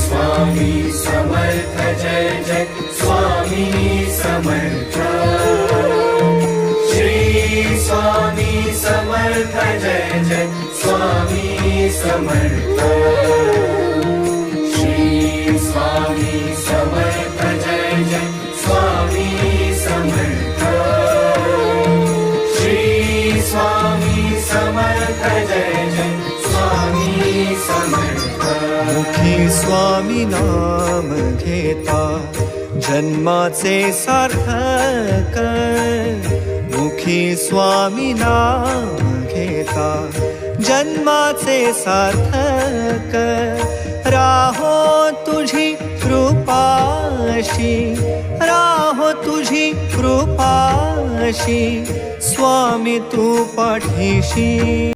स्वामी समर्थ जय जय स्वामी समर्थ श्री स्वामी समर्थ जय जय स्वामी समर्थ श्री स्वामी समर्थ जय जय स्वामी समर्थ श्री स्वामी समर्थ जय जय स्वामी समर्थ मुखी स्वामी नाम घेता जन्माचे सार्थक मुखी स्वामी नाम घेता जन्माचे सार्थक राहो तुझी कृपाशी राहो तुझी कृपाशी स्वामी तू पाठीशी